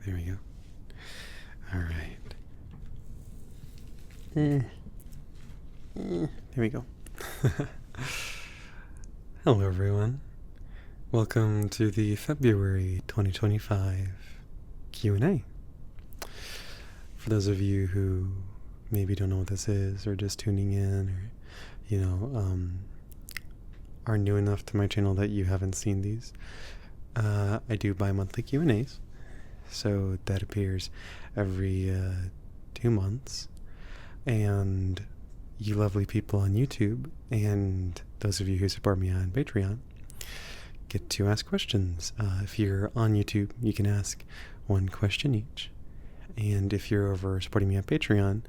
There we go. All right. There we go. Hello, everyone. Welcome to the February 2025 Q&A. For those of you who maybe don't know what this is, or just tuning in, or, are new enough to my channel that you haven't seen these, I do bi-monthly Q&As. So that appears every 2 months. And you lovely people on YouTube, and those of you who support me on Patreon, get to ask questions. If you're on YouTube, you can ask one question each. And if you're over supporting me on Patreon,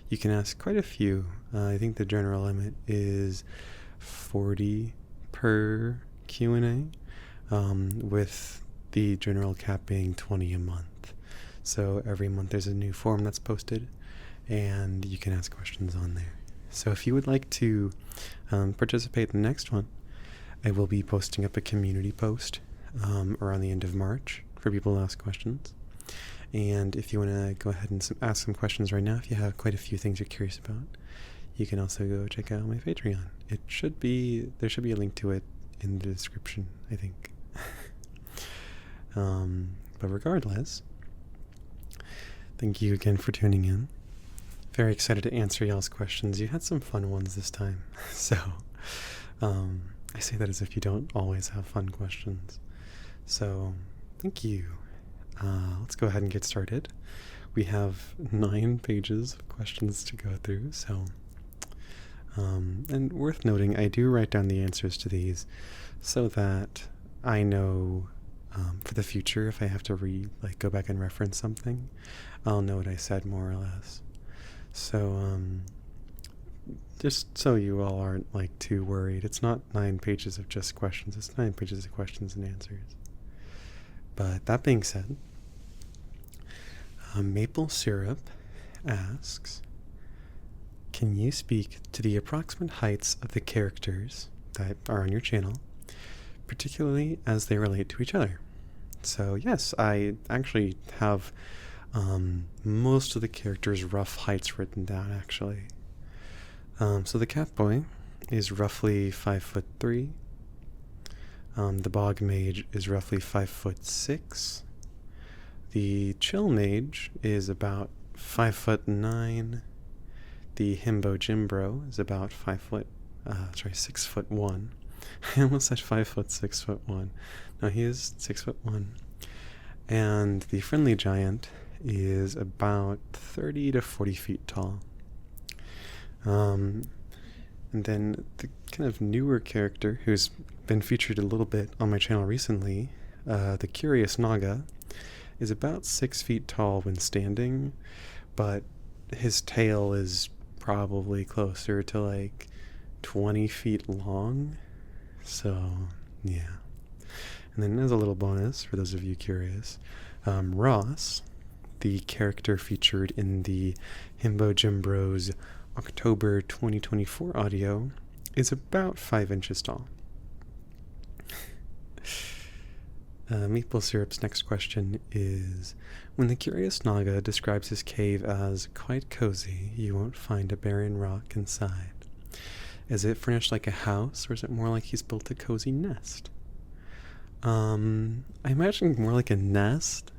you can ask quite a few. I think the general limit is 40 per Q&A, with the general cap being 20 a month. So every month there's a new form that's posted, and you can ask questions on there. So if you would like to participate in the next one, I will be posting up a community post around the end of March for people to ask questions. And if you want to go ahead and ask some questions right now, if you have quite a few things you're curious about, you can also go check out my Patreon. There should be a link to it in the description, I think. But regardless, thank you again for tuning in. Very excited to answer y'all's questions. You had some fun ones this time. So, I say that as if you don't always have fun questions. So, thank you. Let's go ahead and get started. We have 9 pages of questions to go through, so, and worth noting, I do write down the answers to these so that I know for the future, if I have to go back and reference something, I'll know what I said more or less. So, just so you all aren't too worried, it's not 9 pages of just questions, it's 9 pages of questions and answers. But that being said, Maple Syrup asks, can you speak to the approximate heights of the characters that are on your channel, particularly as they relate to each other? So yes, I actually have most of the characters' rough heights written down, actually. So the cat boy is roughly 5'3". The bog mage is roughly 5'6". The chill mage is about 5'9". The himbo jimbro is about 6'1". I almost said 5 foot 6 foot 1. No, he is 6 foot 1. And the friendly giant is about 30 to 40 feet tall. And then the kind of newer character who's been featured a little bit on my channel recently, the Curious Naga, is about 6 feet tall when standing, but his tail is probably closer to 20 feet long. So, yeah. And then as a little bonus, for those of you curious, Ross, the character featured in the Himbo Jimbro's October 2024 audio, is about 5 inches tall. Maple Syrup's next question is, when the Curious Naga describes his cave as quite cozy, you won't find a barren rock inside. Is it furnished like a house, or is it more like he's built a cozy nest? I imagine more like a nest.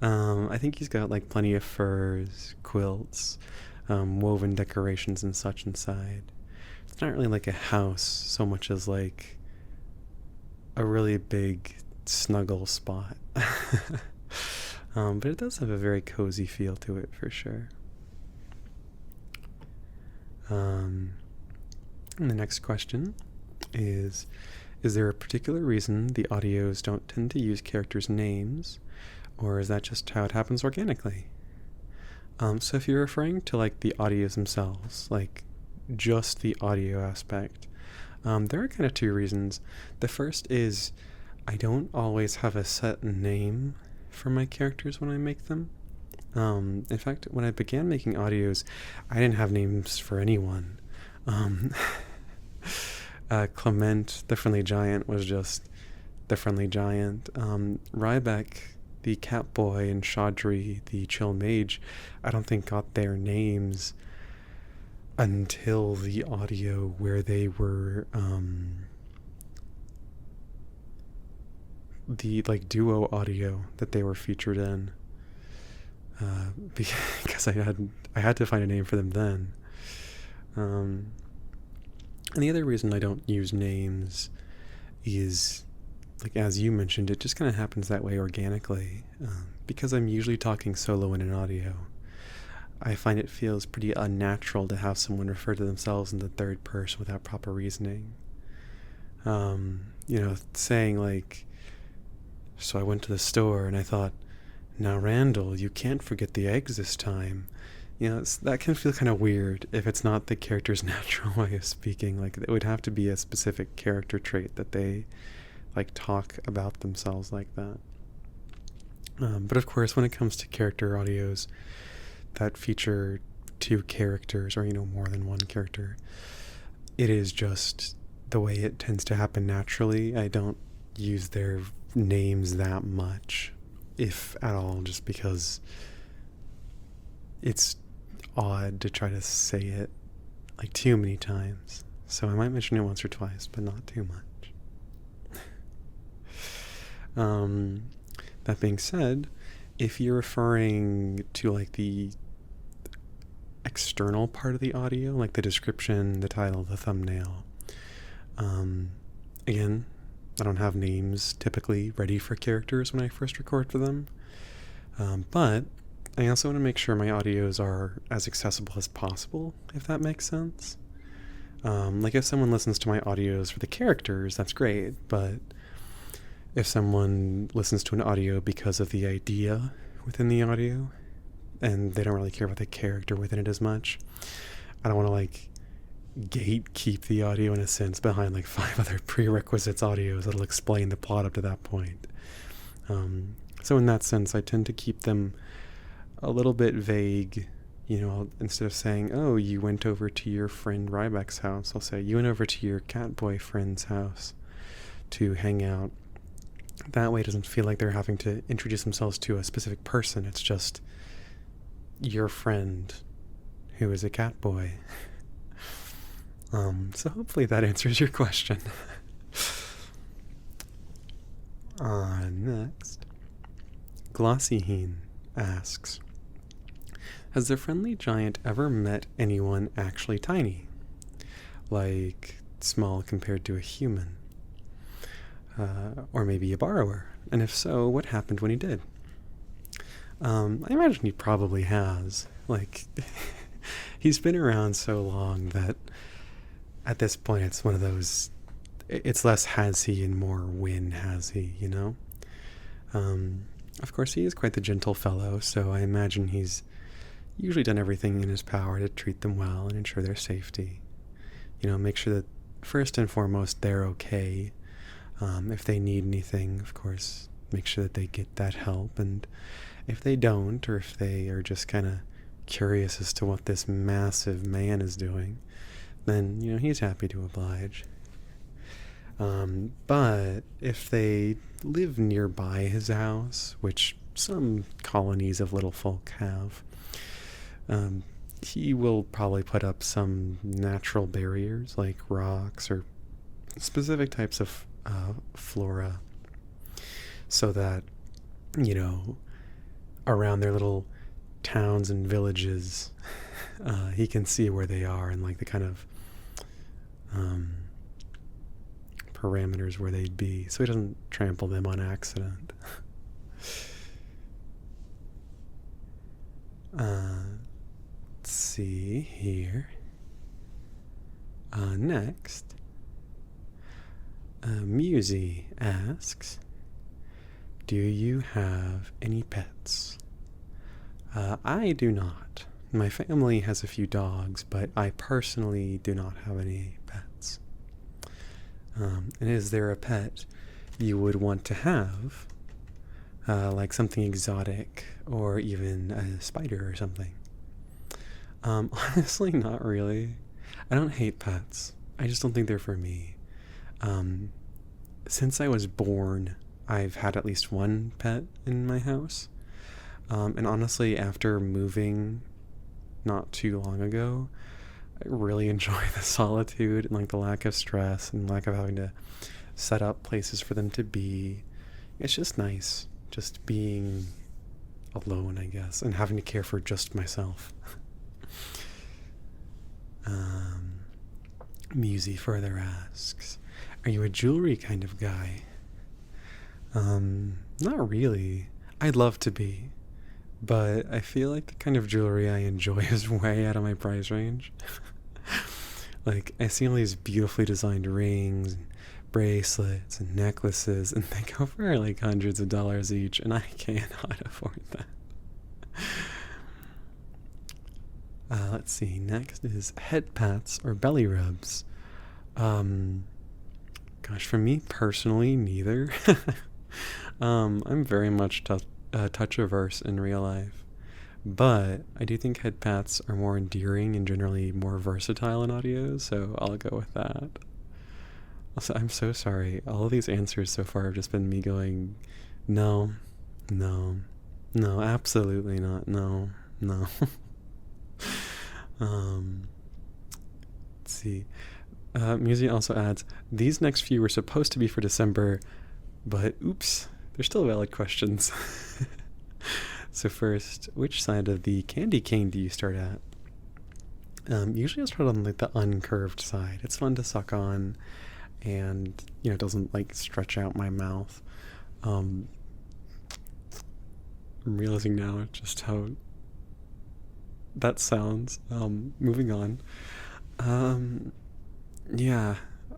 I think he's got plenty of furs, quilts, woven decorations and such inside. It's not really like a house so much as a really big snuggle spot. But it does have a very cozy feel to it for sure. And the next question is there a particular reason the audios don't tend to use characters' names, or is that just how it happens organically? So if you're referring to the audios themselves, just the audio aspect, there are kind of 2 reasons. The first is I don't always have a set name for my characters when I make them. In fact, when I began making audios, I didn't have names for anyone. Clement, the friendly giant, was just the friendly giant. Ryback the Catboy and Chaudry, the Chill Mage, I don't think got their names until the audio where they were the like duo audio that they were featured in, because I had to find a name for them then. And the other reason I don't use names is, like as you mentioned, it just kind of happens that way organically, because I'm usually talking solo in an audio. I find it feels pretty unnatural to have someone refer to themselves in the third person without proper reasoning. Saying like, so I went to the store and I thought, now Randall, you can't forget the eggs this time. That can feel kind of weird if it's not the character's natural way of speaking. Like, it would have to be a specific character trait that they like talk about themselves like that. But of course, when it comes to character audios that feature two characters or more than one character, it is just the way it tends to happen naturally. I don't use their names that much, if at all, just because it's odd to try to say it like too many times. So I might mention it once or twice, but not too much. That being said, if you're referring to like the external part of the audio, like the description, the title, the thumbnail, again, I don't have names typically ready for characters when I first record for them, but I also want to make sure my audios are as accessible as possible, if that makes sense. Like if someone listens to my audios for the characters, that's great, but if someone listens to an audio because of the idea within the audio and they don't really care about the character within it as much, I don't want to like gatekeep the audio in a sense behind like 5 other prerequisites audios that'll explain the plot up to that point. So in that sense, I tend to keep them a little bit vague. Instead of saying, oh, you went over to your friend Ryback's house, I'll say, you went over to your Catboy friend's house to hang out. That way it doesn't feel like they're having to introduce themselves to a specific person. It's just your friend who is a Catboy. So hopefully that answers your question. Next. Glossyheen asks, has the friendly giant ever met anyone actually tiny? Like small compared to a human? Or maybe a borrower? And if so, what happened when he did? I imagine he probably has. Like, he's been around so long that at this point it's one of those, it's less has he and more when has he, Of course, he is quite the gentle fellow, so I imagine he's usually done everything in his power to treat them well and ensure their safety. Make sure that first and foremost they're okay. If they need anything, of course, make sure that they get that help. And if they don't, or if they are just kind of curious as to what this massive man is doing, then, he's happy to oblige. But if they live nearby his house, which some colonies of little folk have, he will probably put up some natural barriers like rocks or specific types of flora, so that around their little towns and villages he can see where they are and like the kind of parameters where they'd be, so he doesn't trample them on accident. Let's see here. Next, Musy asks, do you have any pets? I do not. My family has a few dogs, but I personally do not have any pets. And is there a pet you would want to have? Like something exotic, or even a spider or something? Honestly, not really. I don't hate pets. I just don't think they're for me. Since I was born, I've had at least one pet in my house. And honestly, after moving not too long ago, I really enjoy the solitude and like the lack of stress and lack of having to set up places for them to be. It's just nice just being alone, I guess, and having to care for just myself. Musy further asks, are you a jewelry kind of guy? Not really. I'd love to be, but I feel like the kind of jewelry I enjoy is way out of my price range. Like, I see all these beautifully designed rings and bracelets and necklaces, and they go for like hundreds of dollars each, and I cannot afford that. Let's see, next is head pats or belly rubs. Gosh, for me personally, neither. I'm very much touch averse in real life, but I do think head pats are more endearing and generally more versatile in audio, so I'll go with that. Also, I'm so sorry. All of these answers so far have just been me going, no, no, no, absolutely not, no, no. Let's see. Musi also adds, these next few were supposed to be for December, but oops, they're still valid questions. So first, which side of the candy cane do you start at? Usually I'll start on like the uncurved side. It's fun to suck on, and it doesn't like stretch out my mouth. I'm realizing now just how that sounds. Moving on. Yeah,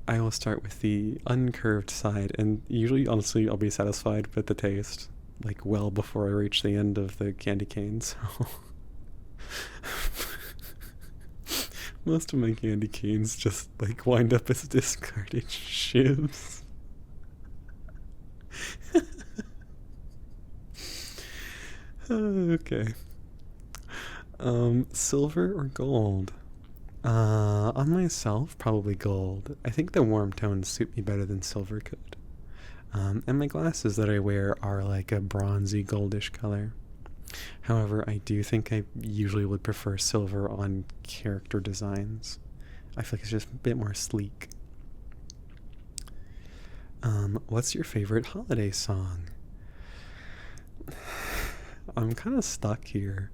I will start with the uncurved side, and usually, honestly, I'll be satisfied with the taste, like, well before I reach the end of the candy cane, so... Most of my candy canes just, like, wind up as discarded shivs. Okay. Silver or gold? On myself, probably gold. I think the warm tones suit me better than silver could. And my glasses that I wear are like a bronzy goldish color. However, I do think I usually would prefer silver on character designs. I feel like it's just a bit more sleek. What's your favorite holiday song? I'm kind of stuck here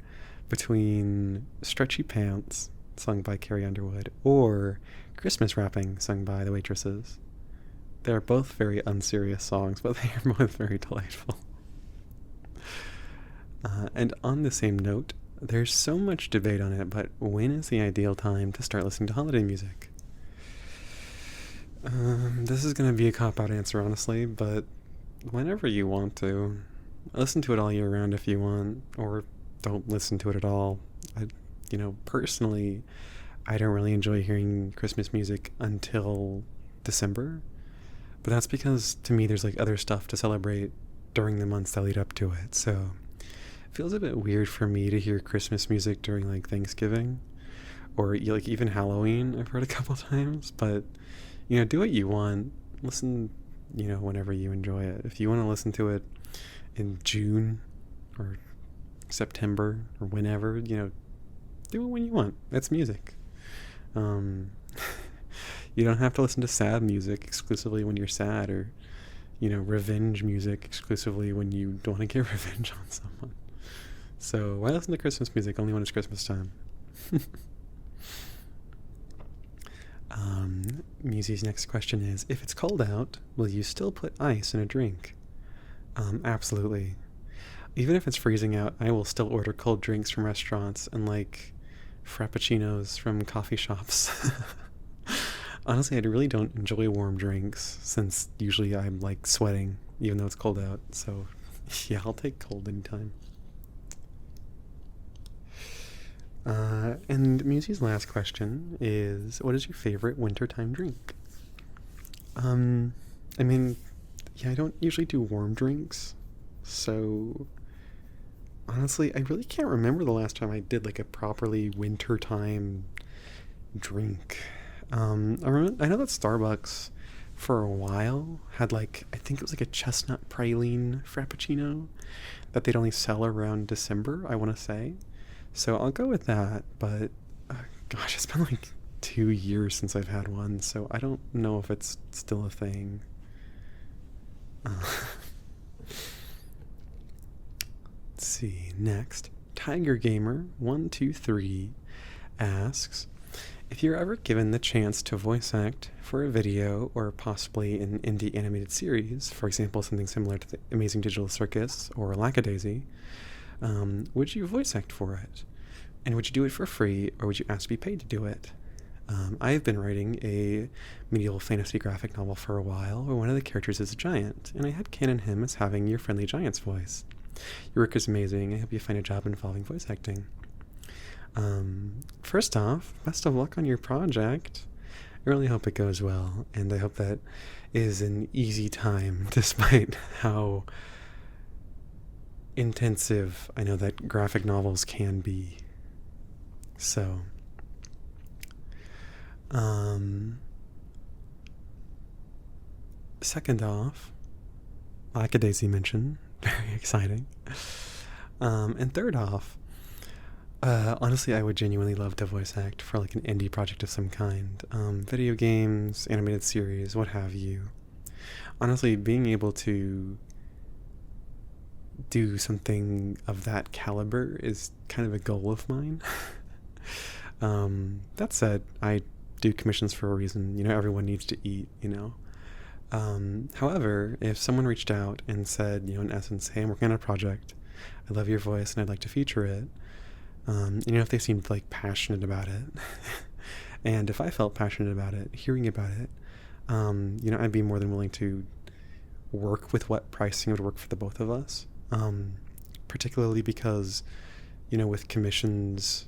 between Stretchy Pants, sung by Carrie Underwood, or Christmas Wrapping, sung by the Waitresses. They're both very unserious songs, but they are both very delightful. And on the same note, there's so much debate on it, but when is the ideal time to start listening to holiday music? This is going to be a cop-out answer, honestly, but whenever you want to. Listen to it all year round if you want, or don't listen to it at all. Personally, I don't really enjoy hearing Christmas music until December, but that's because to me there's like other stuff to celebrate during the months that lead up to it, so it feels a bit weird for me to hear Christmas music during like Thanksgiving or like even Halloween. I've heard a couple times, but do what you want. Listen, whenever you enjoy it. If you want to listen to it in June or September or whenever, do it when you want. That's music. You don't have to listen to sad music exclusively when you're sad, or revenge music exclusively when you don't want to get revenge on someone. So why listen to Christmas music only when it's Christmas time? Musi's next question is, if it's cold out, will you still put ice in a drink? Absolutely. Even if it's freezing out, I will still order cold drinks from restaurants and like frappuccinos from coffee shops. Honestly, I really don't enjoy warm drinks since usually I'm like sweating even though it's cold out. So yeah, I'll take cold anytime. And Musi's last question is, what is your favorite wintertime drink? I don't usually do warm drinks, so honestly, I really can't remember the last time I did like a properly wintertime drink. I know that Starbucks for a while had like, I think it was like a chestnut praline frappuccino that they'd only sell around December, I want to say. So I'll go with that, but gosh, it's been like 2 years since I've had one, so I don't know if it's still a thing. Let's see, next. Tiger Gamer 123 asks, if you're ever given the chance to voice act for a video or possibly an indie animated series, for example, something similar to the Amazing Digital Circus or Lackadaisy, would you voice act for it? And would you do it for free, or would you ask to be paid to do it? I've been writing a medieval fantasy graphic novel for a while where one of the characters is a giant, and I had canon him as having your friendly giant's voice. Your work is amazing. I hope you find a job involving voice acting. First off, best of luck on your project. I really hope it goes well, and I hope that is an easy time despite how intensive I know that graphic novels can be. So, second off, Lackadaisy mention, very exciting. And third off, honestly, I would genuinely love to voice act for like an indie project of some kind. Video games, animated series, what have you. Honestly, being able to do something of that caliber is kind of a goal of mine. That said, I do commissions for a reason. You know, everyone needs to eat, you know. However, if someone reached out and said, you know, in essence, hey, I'm working on a project, I love your voice and I'd like to feature it, you know, if they seemed like passionate about it, and if I felt passionate about it, hearing about it, you know, I'd be more than willing to work with what pricing would work for the both of us, particularly because, you know, with commissions,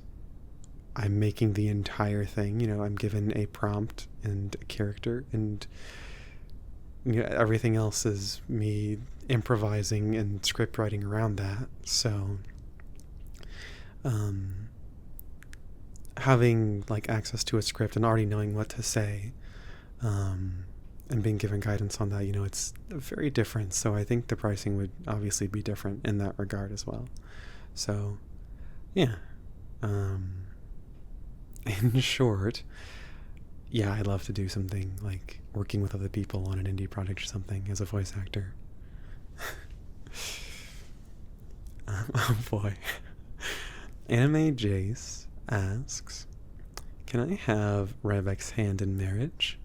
I'm making the entire thing. You know, I'm given a prompt and a character, and you know, everything else is me improvising and script writing around that. So having like access to a script and already knowing what to say, and being given guidance on that, you know, it's very different. So I think the pricing would obviously be different in that regard as well. So yeah, in short, yeah, I'd love to do something like working with other people on an indie project or something as a voice actor. Oh boy. Anime Jace asks, can I have Rebek's hand in marriage?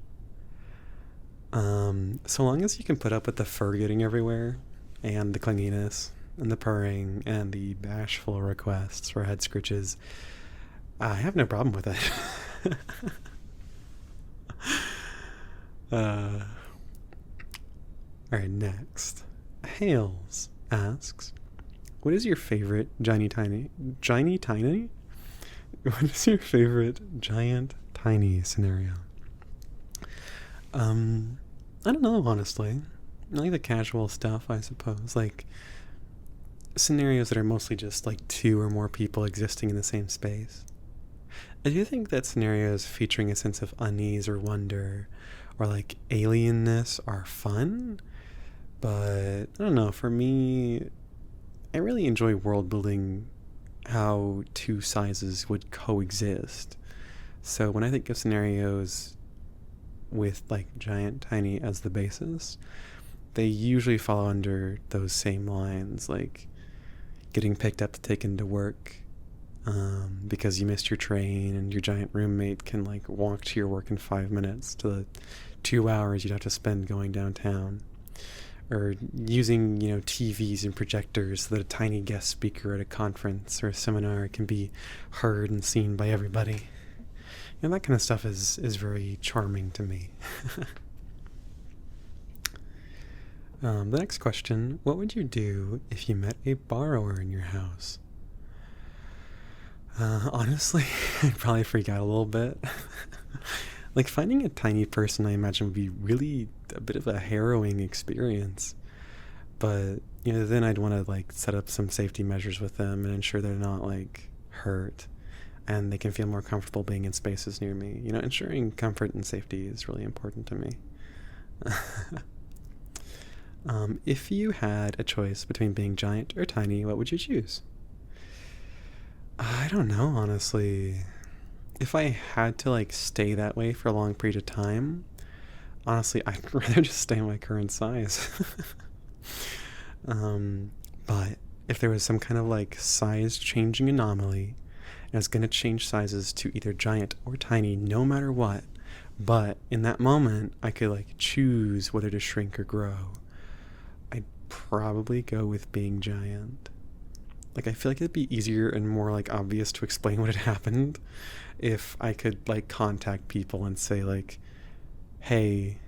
So long as you can put up with the fur getting everywhere, and the clinginess, and the purring, and the bashful requests for head scritches, I have no problem with it. Alright, next. Hales asks, what is your favorite What is your favorite giant tiny scenario? I don't know, honestly. I like the casual stuff, I suppose. Like, scenarios that are mostly just like two or more people existing in the same space. I do think that scenarios featuring a sense of unease or wonder or like alienness are fun, but I don't know, for me, I really enjoy world building how two sizes would coexist. So when I think of scenarios with like giant tiny as the basis, they usually fall under those same lines, like getting picked up to take into work because you missed your train, and your giant roommate can like walk to your work in 5 minutes to the 2 hours you'd have to spend going downtown, or using, you know, TVs and projectors so that a tiny guest speaker at a conference or a seminar can be heard and seen by everybody. You know, that kind of stuff is very charming to me. The next question, what would you do if you met a borrower in your house? Honestly, I'd probably freak out a little bit. Like, finding a tiny person, I imagine, would be really a bit of a harrowing experience. But, you know, then I'd want to, like, set up some safety measures with them and ensure they're not, like, hurt, and they can feel more comfortable being in spaces near me. You know, ensuring comfort and safety is really important to me. If you had a choice between being giant or tiny, what would you choose? I don't know, honestly. If I had to like stay that way for a long period of time, honestly, I'd rather just stay my current size. But if there was some kind of like size changing anomaly, and it's gonna change sizes to either giant or tiny, no matter what, but in that moment, I could like choose whether to shrink or grow, I'd probably go with being giant. Like, I feel like it'd be easier and more like obvious to explain what had happened if I could like contact people and say like, hey,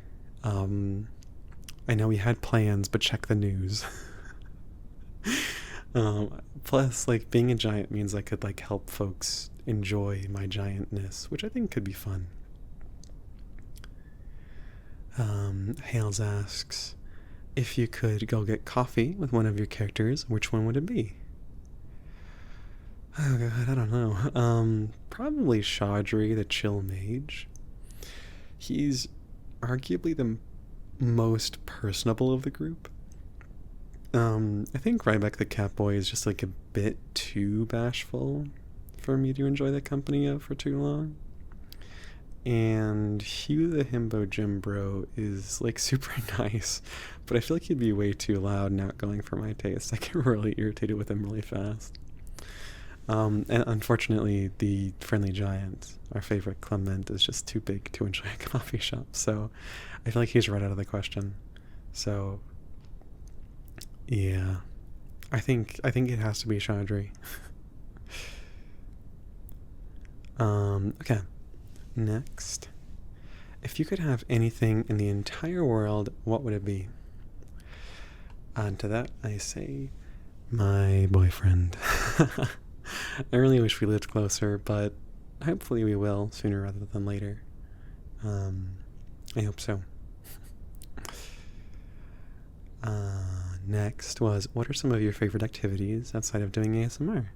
I know we had plans, but check the news. Plus, like, being a giant means I could like help folks enjoy my giantness, which I think could be fun. Hales asks, if you could go get coffee with one of your characters, which one would it be? Oh god, I don't know. Probably Chaudry, the chill mage. He's arguably the most personable of the group. I think Ryback the Catboy is just like a bit too bashful for me to enjoy the company of for too long. And Hugh the Himbo Gym Bro is like super nice, but I feel like he'd be way too loud and outgoing for my taste. I get really irritated with him really fast. And unfortunately, the friendly giant, our favorite Clement, is just too big to enjoy a coffee shop. So I feel like he's right out of the question. So yeah, I think it has to be Chaudry. Okay. Next, if you could have anything in the entire world, what would it be? And to that, I say, my boyfriend. I really wish we lived closer, but hopefully we will sooner rather than later. I hope so. Next was, what are some of your favorite activities outside of doing ASMR?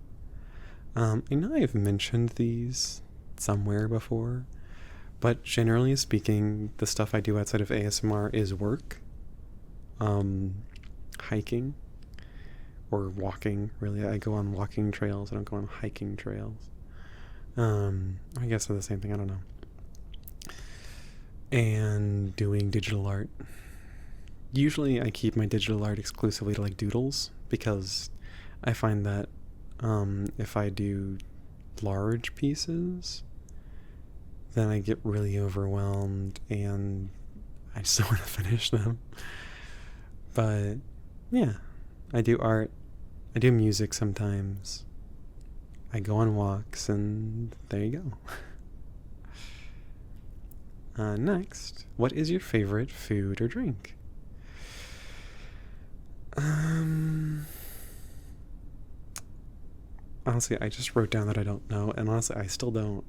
I know I've mentioned these somewhere before, but generally speaking, the stuff I do outside of ASMR is work, hiking, or walking. Really, I go on walking trails. I don't go on hiking trails. I guess they're the same thing. I don't know. And doing digital art. Usually, I keep my digital art exclusively to like doodles because I find that if I do large pieces, then I get really overwhelmed and I just don't want to finish them. But yeah, I do art. I do music sometimes. I go on walks, and there you go. Next, what is your favorite food or drink? Honestly, I just wrote down that I don't know, and honestly, I still don't.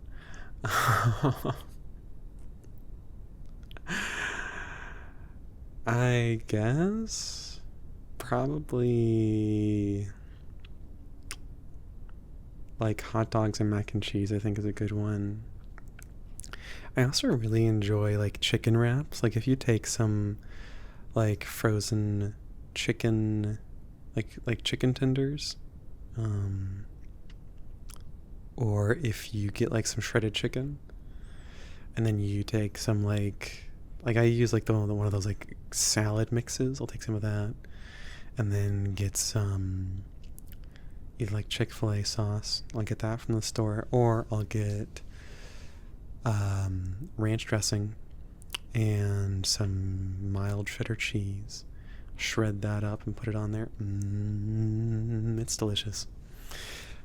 I guess probably like hot dogs and mac and cheese, I think is a good one. I also really enjoy like chicken wraps. Like if you take some like frozen chicken, like chicken tenders, or if you get like some shredded chicken, and then you take some like I use like the one of those like salad mixes. I'll take some of that, and then get some either like Chick-fil-A sauce. I'll get that from the store, or I'll get ranch dressing and some mild cheddar cheese. Shred that up and put it on there. It's delicious.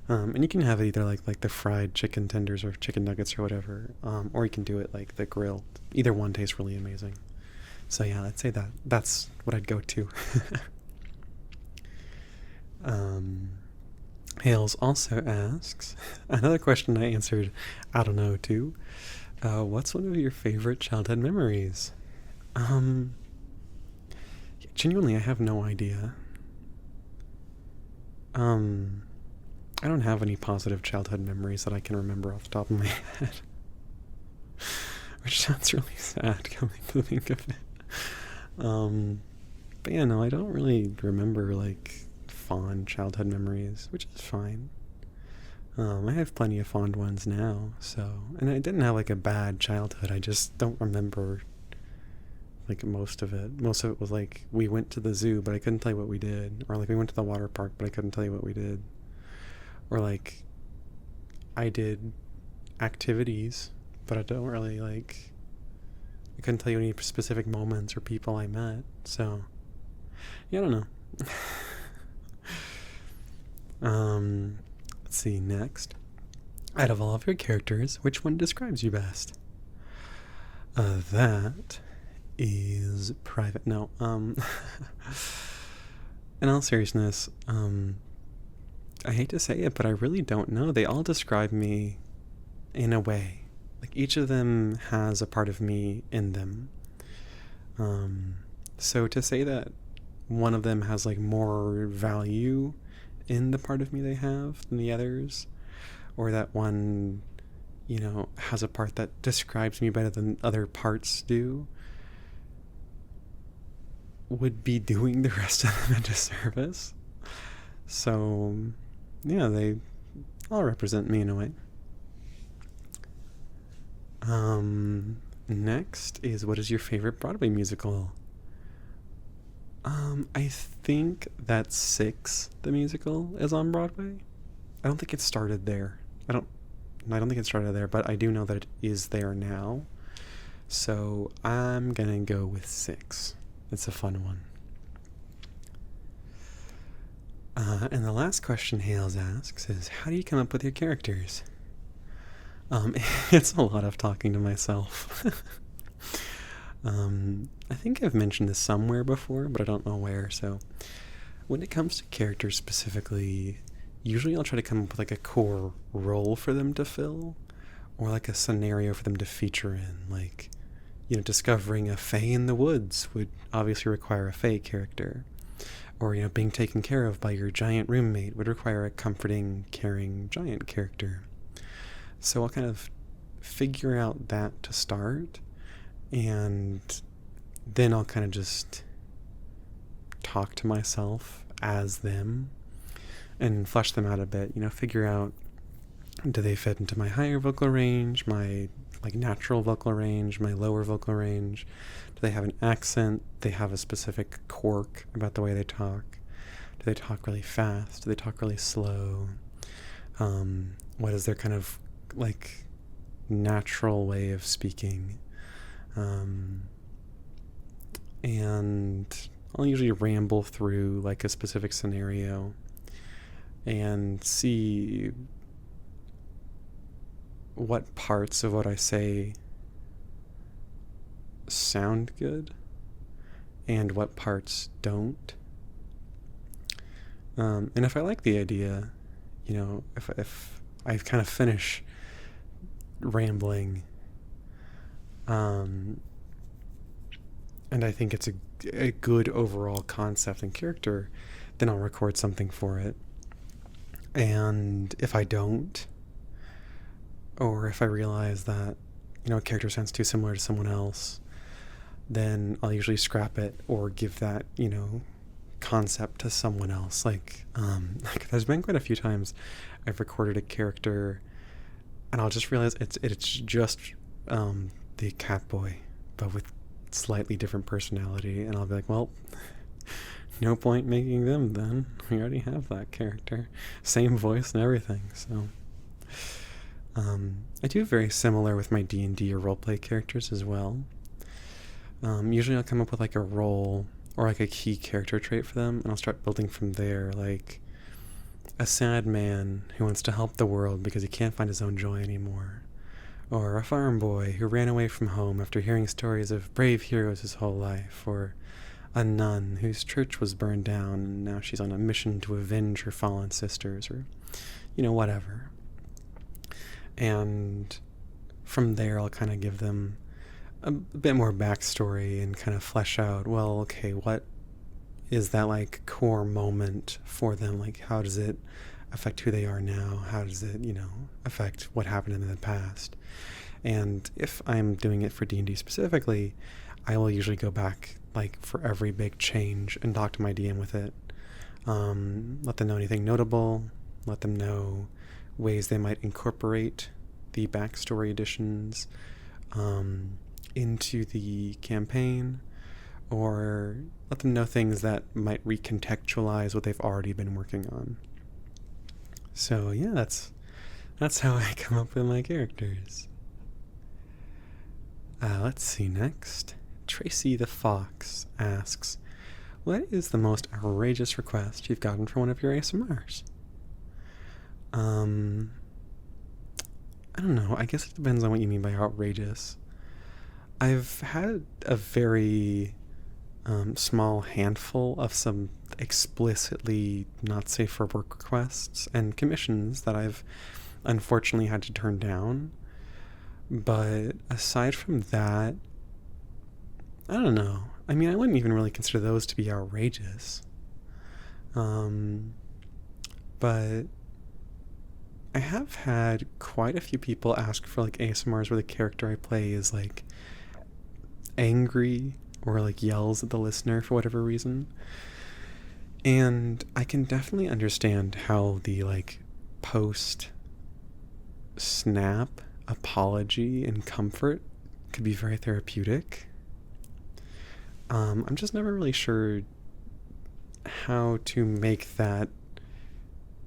And you can have it either like the fried chicken tenders or chicken nuggets or whatever, or you can do it like the grilled. Either one tastes really amazing. So yeah, I'd say that's what I'd go to. Hales also asks, another question I answered, I don't know, too. What's one of your favorite childhood memories? Genuinely, I have no idea. I don't have any positive childhood memories that I can remember off the top of my head. Which sounds really sad, coming to think of it. But yeah, no, I don't really remember like fond childhood memories, which is fine. I have plenty of fond ones now, so, and I didn't have like a bad childhood. I just don't remember like most of it. Most of it was like we went to the zoo, but I couldn't tell you what we did, or like we went to the water park, but I couldn't tell you what we did, or like I did activities, but I don't really like. I couldn't tell you any specific moments or people I met, so yeah, I don't know. Let's see, next. Out of all of your characters, which one describes you best? That is private. No, in all seriousness, I hate to say it, but I really don't know. They all describe me in a way. Like, each of them has a part of me in them. So to say that one of them has, like, more value in the part of me they have than the others, or that one, has a part that describes me better than other parts do, would be doing the rest of them a disservice. So, yeah, they all represent me in a way. Next is, what is your favorite Broadway musical? I think that Six, the musical, is on Broadway. I don't think it started there. I don't think it started there, but I do know that it is there now. So I'm gonna go with Six. It's a fun one. And the last question Hales asks is, how do you come up with your characters? It's a lot of talking to myself. I think I've mentioned this somewhere before, but I don't know where. So when it comes to characters specifically, usually I'll try to come up with like a core role for them to fill, or like a scenario for them to feature in. Like, discovering a fae in the woods would obviously require a fae character. Or, being taken care of by your giant roommate would require a comforting, caring giant character. So I'll kind of figure out that to start, and then I'll kind of just talk to myself as them and flesh them out a bit. Figure out, do they fit into my higher vocal range, my natural vocal range, my lower vocal range? Do they have an accent? Do they have a specific quirk about the way they talk? Do they talk really fast? Do they talk really slow? What is their kind of natural way of speaking? And I'll usually ramble through a specific scenario and see what parts of what I say sound good and what parts don't. And if I like the idea, if I kind of finish rambling, and I think it's a good overall concept and character, then I'll record something for it. And if I don't, or if I realize that, a character sounds too similar to someone else, then I'll usually scrap it or give that, concept to someone else. There's been quite a few times I've recorded a character and I'll just realize it's just the cat boy, but with slightly different personality, and I'll be like, well, no point making them then. We already have that character. Same voice and everything, so... I do very similar with my D&D or roleplay characters as well. Usually I'll come up with a role or a key character trait for them, and I'll start building from there, like a sad man who wants to help the world because he can't find his own joy anymore, or a farm boy who ran away from home after hearing stories of brave heroes his whole life, or a nun whose church was burned down and now she's on a mission to avenge her fallen sisters, or whatever. And from there I'll kind of give them a bit more backstory and kind of flesh out, well, okay, what is that core moment for them? How does it affect who they are now? How does it, affect what happened in the past? And if I'm doing it for D&D specifically, I will usually go back like for every big change and talk to my DM with it. Let them know anything notable, let them know ways they might incorporate the backstory additions into the campaign, or let them know things that might recontextualize what they've already been working on. So yeah, that's how I come up with my characters. Let's see next. Tracy the Fox asks, what is the most outrageous request you've gotten for one of your ASMRs? I don't know. I guess it depends on what you mean by outrageous. I've had a very small handful of some explicitly not safe for work requests and commissions that I've unfortunately had to turn down. But aside from that, I don't know. I mean, I wouldn't even really consider those to be outrageous. But I have had quite a few people ask for like ASMRs where the character I play is like angry or like yells at the listener for whatever reason. And I can definitely understand how the like post snap apology and comfort could be very therapeutic. I'm just never really sure how to make that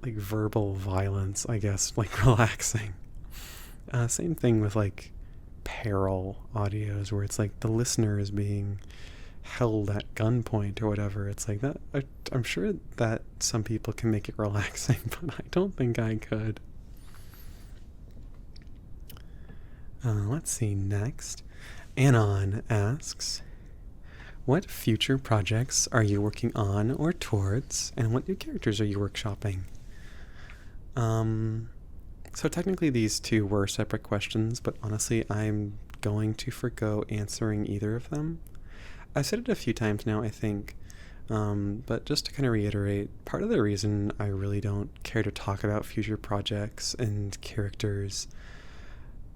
like verbal violence, I guess, like relaxing. Same thing with like peril audios where it's like the listener is being held at gunpoint or whatever. It's like that. I'm sure that some people can make it relaxing, but I don't think I could. Let's see next. Anon asks, what future projects are you working on or towards, and what new characters are you workshopping? So technically these two were separate questions, but honestly I'm going to forgo answering either of them. I've said it a few times now, I think, but just to kind of reiterate, part of the reason I really don't care to talk about future projects and characters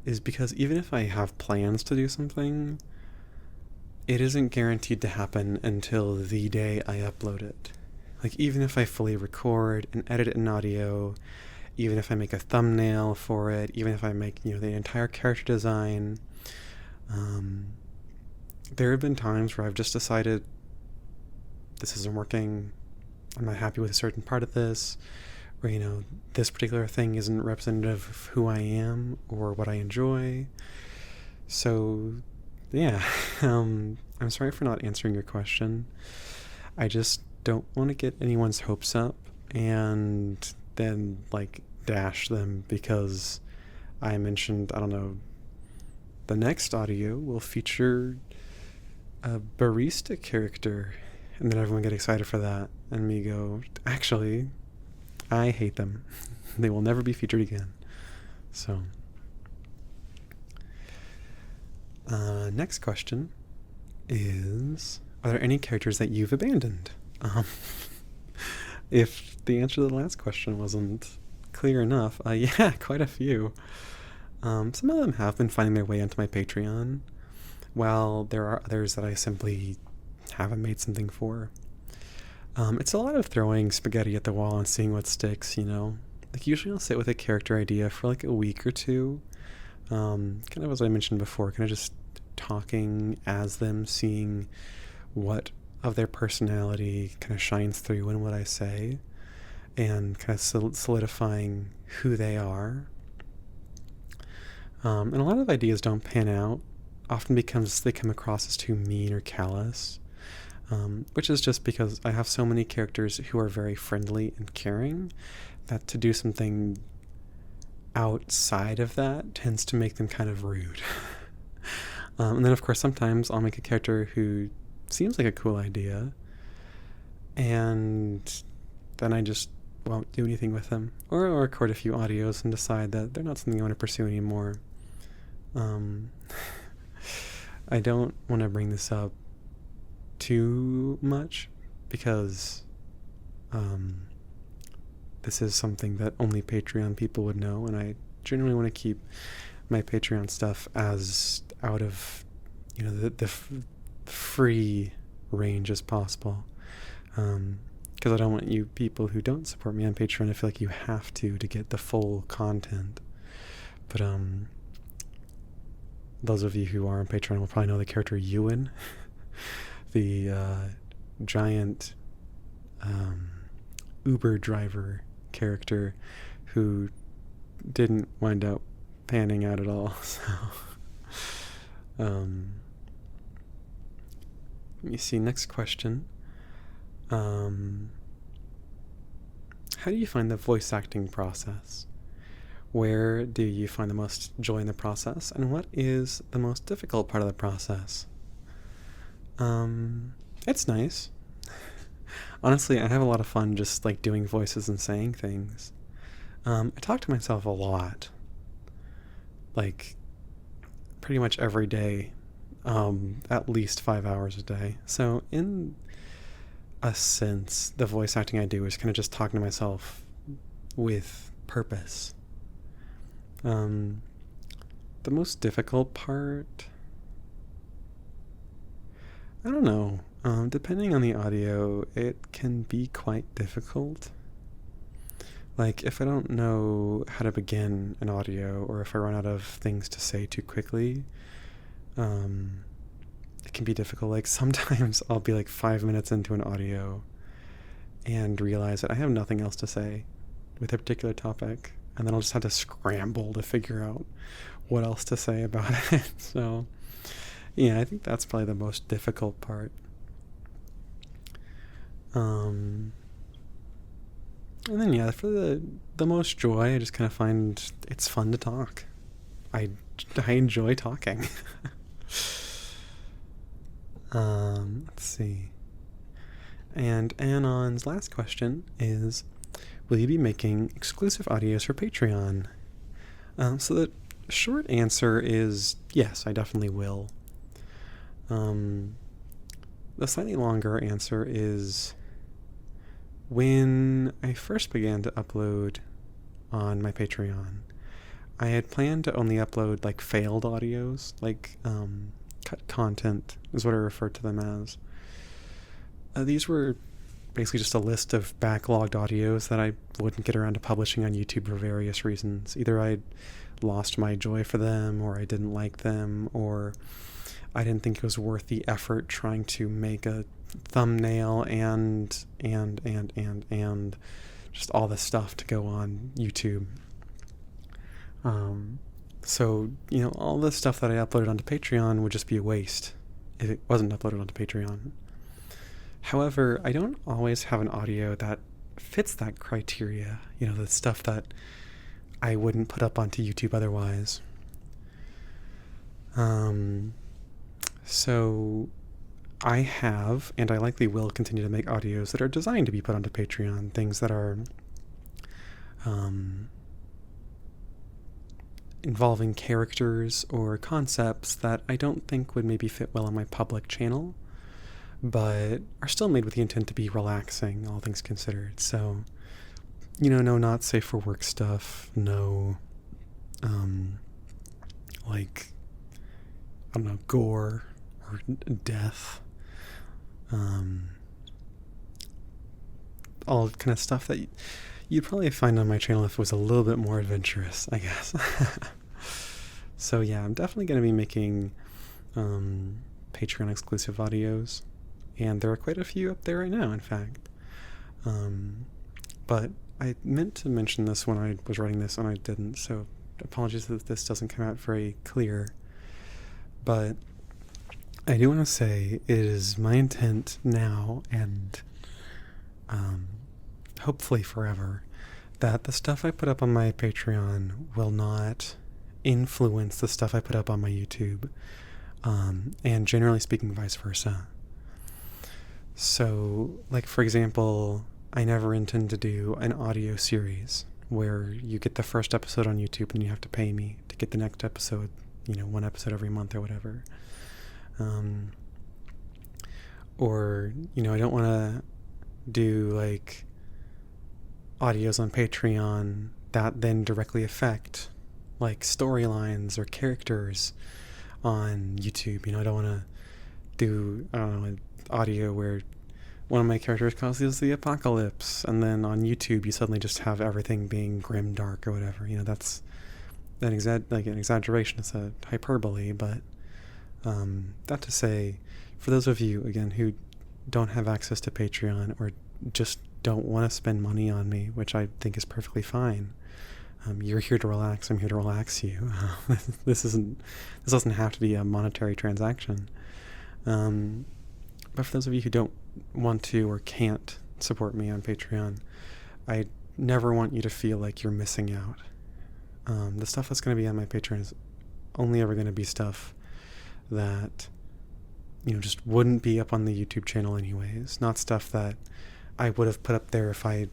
is because even if I have plans to do something, it isn't guaranteed to happen until the day I upload it. Like, even if I fully record and edit an audio, even if I make a thumbnail for it, even if I make, the entire character design, there have been times where I've just decided this isn't working, I'm not happy with a certain part of this, or, this particular thing isn't representative of who I am or what I enjoy. So, yeah, I'm sorry for not answering your question. I just don't want to get anyone's hopes up and then, dash them because I mentioned, the next audio will feature a barista character, and then everyone get excited for that, and me go, actually, I hate them. They will never be featured again. So, next question is, are there any characters that you've abandoned? If the answer to the last question wasn't clear enough, yeah, quite a few. Some of them have been finding their way onto my Patreon, while there are others that I simply haven't made something for. It's a lot of throwing spaghetti at the wall and seeing what sticks, usually I'll sit with a character idea for a week or two, kind of as I mentioned before, kind of just talking as them, seeing what of their personality kind of shines through in what I say, and kind of solidifying who they are. And a lot of ideas don't pan out, often because they come across as too mean or callous, which is just because I have so many characters who are very friendly and caring that to do something outside of that tends to make them kind of rude. And then, of course, sometimes I'll make a character who seems like a cool idea, and then I just won't do anything with them, or I'll record a few audios and decide that they're not something I want to pursue anymore. I don't want to bring this up too much because this is something that only Patreon people would know, and I generally want to keep my Patreon stuff as out of free range as possible. Because I don't want you people who don't support me on Patreon to feel like you have to get the full content. But those of you who are on Patreon will probably know the character Ewan, the giant Uber driver character who didn't wind up panning out at all. So, let me see. Next question. How do you find the voice acting process? Where do you find the most joy in the process? And what is the most difficult part of the process? It's nice. Honestly, I have a lot of fun just like doing voices and saying things. I talk to myself a lot. Like, pretty much every day. At least 5 hours a day. So in a sense, the voice acting I do is kind of just talking to myself with purpose. The most difficult part, I don't know. Depending on the audio, it can be quite difficult. Like, if I don't know how to begin an audio, or if I run out of things to say too quickly, it can be difficult. Like, sometimes I'll be like 5 minutes into an audio and realize that I have nothing else to say with a particular topic, and then I'll just have to scramble to figure out what else to say about it. So, yeah, I think that's probably the most difficult part. And then, yeah, for the most joy, I just kind of find it's fun to talk. I enjoy talking. Let's see. And Anon's last question is, will you be making exclusive audios for Patreon? So the short answer is yes, I definitely will. The slightly longer answer is, when I first began to upload on my Patreon, I had planned to only upload like failed audios, like cut content is what I refer to them as. These were basically just a list of backlogged audios that I wouldn't get around to publishing on YouTube for various reasons. Either I'd lost my joy for them, or I didn't like them, or I didn't think it was worth the effort trying to make a thumbnail and just all this stuff to go on YouTube. So, all the stuff that I uploaded onto Patreon would just be a waste if it wasn't uploaded onto Patreon. However, I don't always have an audio that fits that criteria, the stuff that I wouldn't put up onto YouTube otherwise. So I have, and I likely will continue to make audios that are designed to be put onto Patreon, things that are involving characters or concepts that I don't think would maybe fit well on my public channel, but are still made with the intent to be relaxing, all things considered. So, no not safe for work stuff, no, gore or death, all kind of stuff that you'd probably find on my channel if it was a little bit more adventurous, I guess. So yeah, I'm definitely going to be making Patreon exclusive audios, and there are quite a few up there right now, in fact. But I meant to mention this when I was writing this, and I didn't, so apologies if this doesn't come out very clear. But I do want to say it is my intent now, and hopefully forever, that the stuff I put up on my Patreon will not influence the stuff I put up on my YouTube, and generally speaking, vice versa. So, for example, I never intend to do an audio series where you get the first episode on YouTube and you have to pay me to get the next episode, one episode every month or whatever. Or, I don't want to do audios on Patreon that then directly affect storylines or characters on YouTube. I don't want to do, I don't know, an audio where one of my characters causes the apocalypse, and then on YouTube you suddenly just have everything being grim dark or whatever. That's an exaggeration. It's a hyperbole, but that to say, for those of you again who don't have access to Patreon or just don't want to spend money on me, which I think is perfectly fine. You're here to relax. I'm here to relax you. This doesn't have to be a monetary transaction. But for those of you who don't want to or can't support me on Patreon, I never want you to feel like you're missing out. The stuff that's going to be on my Patreon is only ever going to be stuff that, just wouldn't be up on the YouTube channel anyways. Not stuff that I would have put up there if I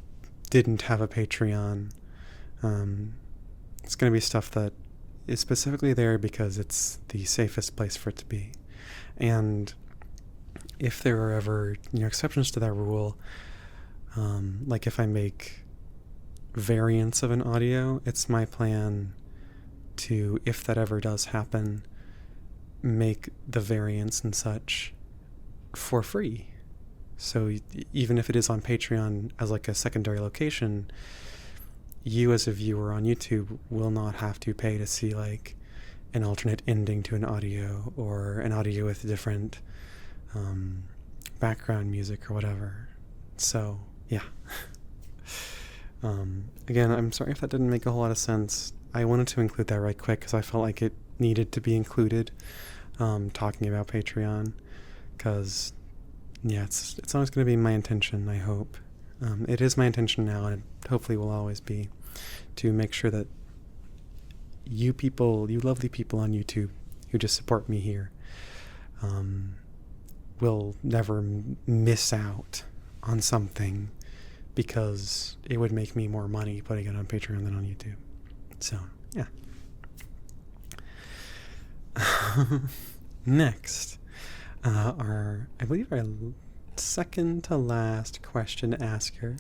didn't have a Patreon. It's going to be stuff that is specifically there because it's the safest place for it to be. And if there are ever, exceptions to that rule, like if I make variants of an audio, it's my plan to, if that ever does happen, make the variants and such for free. So even if it is on Patreon as like a secondary location, you as a viewer on YouTube will not have to pay to see like an alternate ending to an audio or an audio with different background music or whatever. So yeah. Again, I'm sorry if that didn't make a whole lot of sense. I wanted to include that right quick because I felt like it needed to be included, talking about Patreon, because it's always going to be my intention, I hope. It is my intention now, and it hopefully will always be, to make sure that you lovely people on YouTube who just support me here, will never miss out on something because it would make me more money putting it on Patreon than on YouTube. So, yeah. Next, I believe our second to last question asker,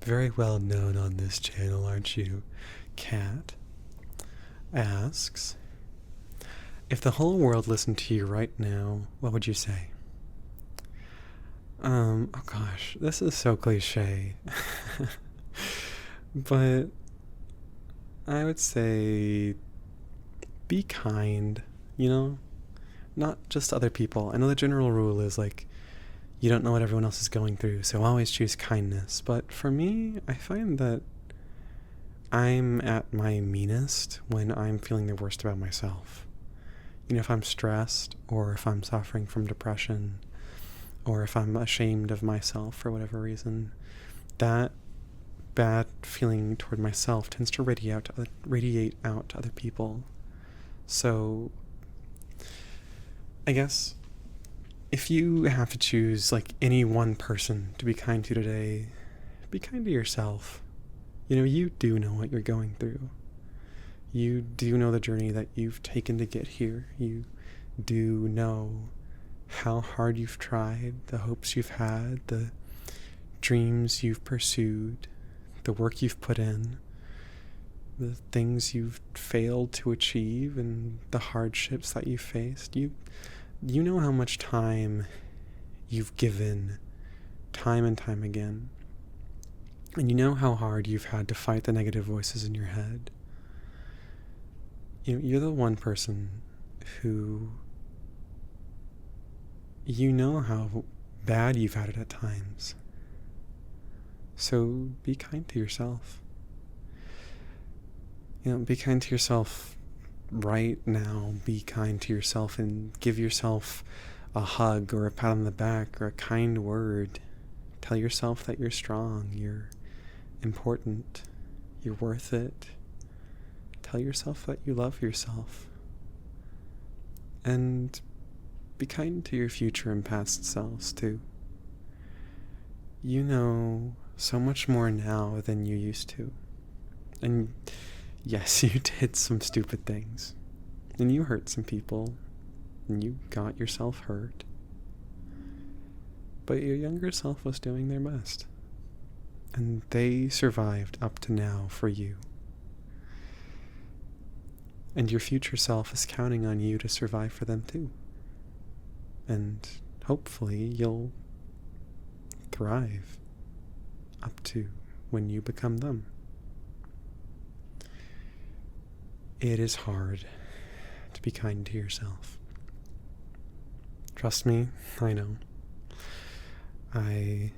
very well known on this channel, aren't you, Kat, asks, if the whole world listened to you right now, what would you say? Oh gosh, this is so cliche. But I would say be kind, not just to other people. I know the general rule is like, you don't know what everyone else is going through, so always choose kindness. But for me, I find that I'm at my meanest when I'm feeling the worst about myself. If I'm stressed, or if I'm suffering from depression, or if I'm ashamed of myself for whatever reason, that bad feeling toward myself tends to radiate out to other people. So I guess if you have to choose like any one person to be kind to today, be kind to yourself. You do know what you're going through. You do know the journey that you've taken to get here. You do know how hard you've tried, the hopes you've had, the dreams you've pursued, the work you've put in, the things you've failed to achieve, and the hardships that you've faced. You know how much time you've given, time and time again. And you know how hard you've had to fight the negative voices in your head. You're the one person who, how bad you've had it at times. So be kind to yourself. Be kind to yourself right now. Be kind to yourself and give yourself a hug or a pat on the back or a kind word. Tell yourself that you're strong, you're important, you're worth it. Tell yourself that you love yourself. And be kind to your future and past selves too. You know so much more now than you used to. And yes, you did some stupid things. And you hurt some people. And you got yourself hurt. But your younger self was doing their best. And they survived up to now for you. And your future self is counting on you to survive for them too. and hopefully you'll thrive up to when you become them. It is hard to be kind to yourself. Trust me, I know. I